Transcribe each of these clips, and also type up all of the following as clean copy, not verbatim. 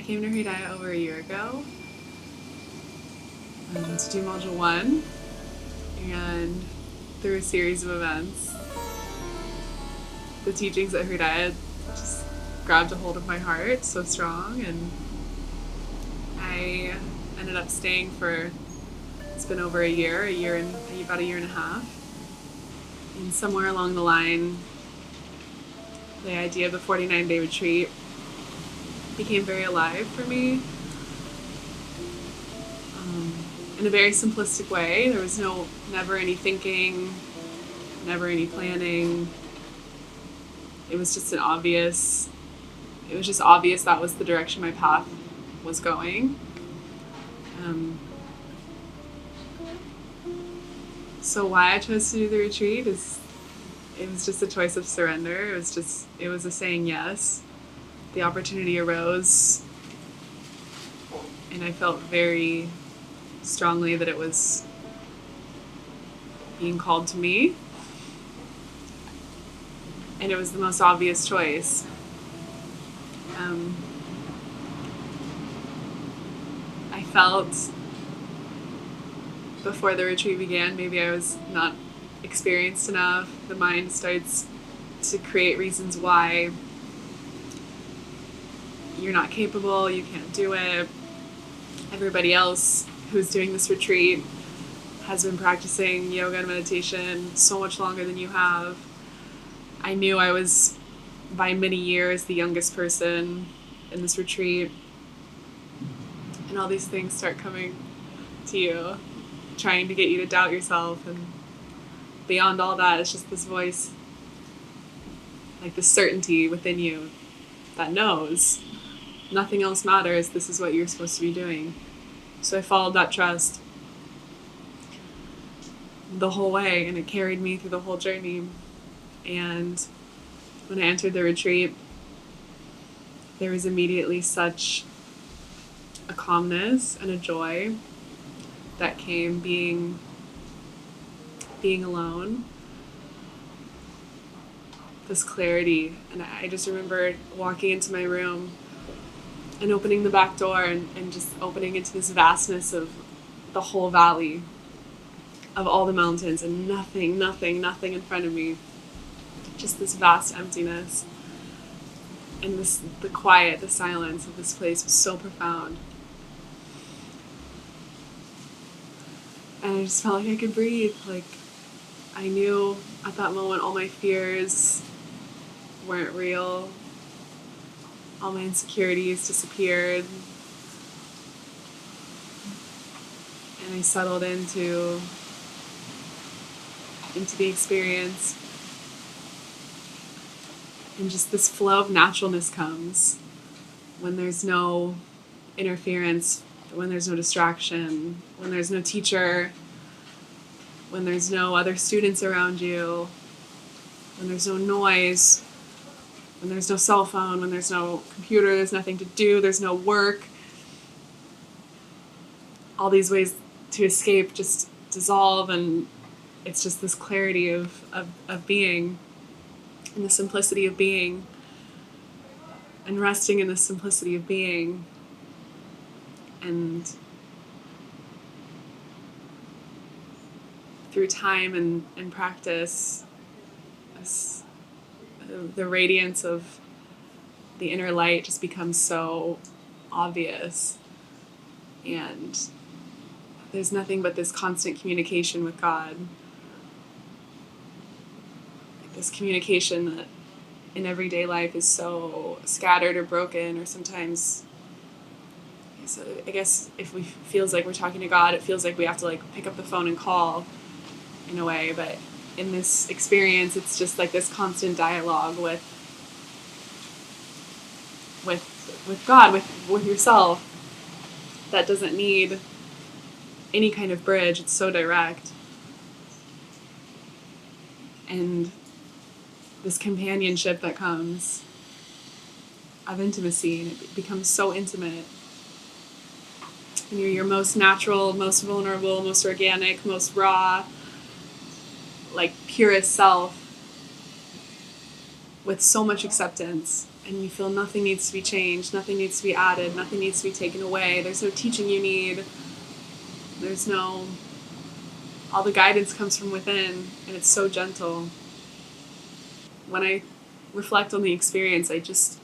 came to Hridaya over a year ago to do Module 1, and through a series of events, the teachings at Hridaya just grabbed a hold of my heart so strong, and I ended up staying for, it's been over a year and about a year and a half. And somewhere along the line, the idea of the 49-day retreat became very alive for me. In a very simplistic way. There was never any thinking, never any planning. It was just obvious that was the direction my path was going. So why I chose to do the retreat is, it was just a choice of surrender. It was a saying yes. The opportunity arose, and I felt very strongly that it was being called to me. And it was the most obvious choice. I felt before the retreat began, maybe I was not experienced enough. The mind starts to create reasons why you're not capable, you can't do it. Everybody else who's doing this retreat has been practicing yoga and meditation so much longer than you have. I knew I was, by many years, the youngest person in this retreat. And all these things start coming to you, trying to get you to doubt yourself. And beyond all that, it's just this voice, like this certainty within you that knows nothing else matters. This is what you're supposed to be doing. So I followed that trust the whole way, and it carried me through the whole journey. And when I entered the retreat, there was immediately such a calmness and a joy that came being alone. This clarity. And I just remember walking into my room and opening the back door and just opening into this vastness of the whole valley, of all the mountains, and nothing in front of me. Just this vast emptiness. And the quiet, the silence of this place was so profound. And I just felt like I could breathe. Like, I knew at that moment all my fears weren't real. All my insecurities disappeared. And I settled into the experience. And just this flow of naturalness comes when there's no interference, when there's no distraction, when there's no teacher, when there's no other students around you, when there's no noise, when there's no cell phone, when there's no computer, there's nothing to do, there's no work. All these ways to escape just dissolve, and it's just this clarity of being, and the simplicity of being, and resting in the simplicity of being. And through time and practice, the radiance of the inner light just becomes so obvious. And there's nothing but this constant communication with God. This communication that in everyday life is so scattered or broken, or sometimes, so I guess if we feels like we're talking to God, it feels like we have to pick up the phone and call in a way, but in this experience it's just like this constant dialogue with God, with yourself, that doesn't need any kind of bridge. It's so direct. And this companionship that comes of intimacy, and it becomes so intimate. And you're your most natural, most vulnerable, most organic, most raw, purest self, with so much acceptance and you feel nothing needs to be changed, nothing needs to be added, nothing needs to be taken away. There's no teaching you need. There's no... All the guidance comes from within, and it's so gentle. When I reflect on the experience, I just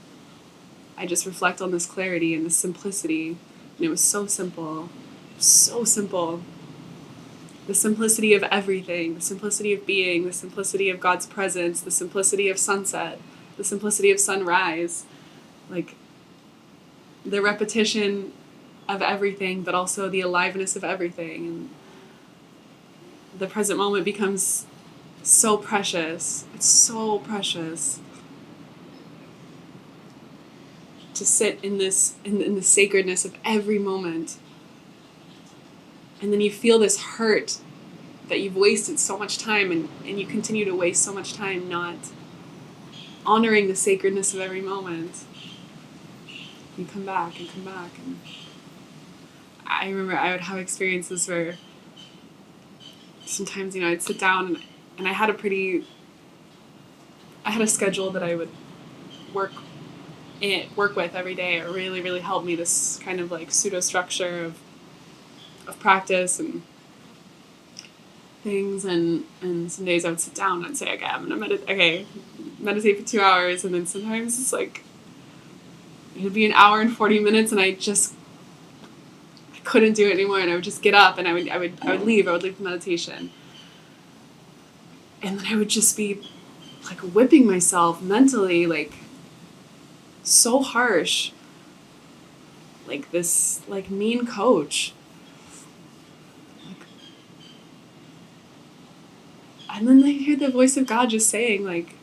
reflect on this clarity and this simplicity. And it was so simple. So simple. The simplicity of everything, the simplicity of being, the simplicity of God's presence, the simplicity of sunset, the simplicity of sunrise. Like, the repetition of everything, but also the aliveness of everything. And the present moment becomes so precious. It's so precious to sit in this, in the sacredness of every moment. And then you feel this hurt that you've wasted so much time, and you continue to waste so much time not honoring the sacredness of every moment. You come back and come back. And I remember I would have experiences where sometimes, I'd sit down and I had a schedule that I would work with every day. It really, really helped me, this kind of like pseudo structure of practice and things. And some days I would sit down and I'd say, okay, I'm gonna meditate for 2 hours, and then sometimes it's like it'd be an hour and 40 minutes, and I couldn't do it anymore, and I would just get up and I would leave the meditation, and then I would just be like whipping myself mentally, like so harsh, like this like mean coach. And then I hear the voice of God just saying, like,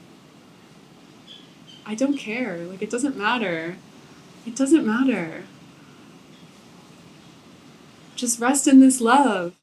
I don't care. Like, it doesn't matter. It doesn't matter. Just rest in this love.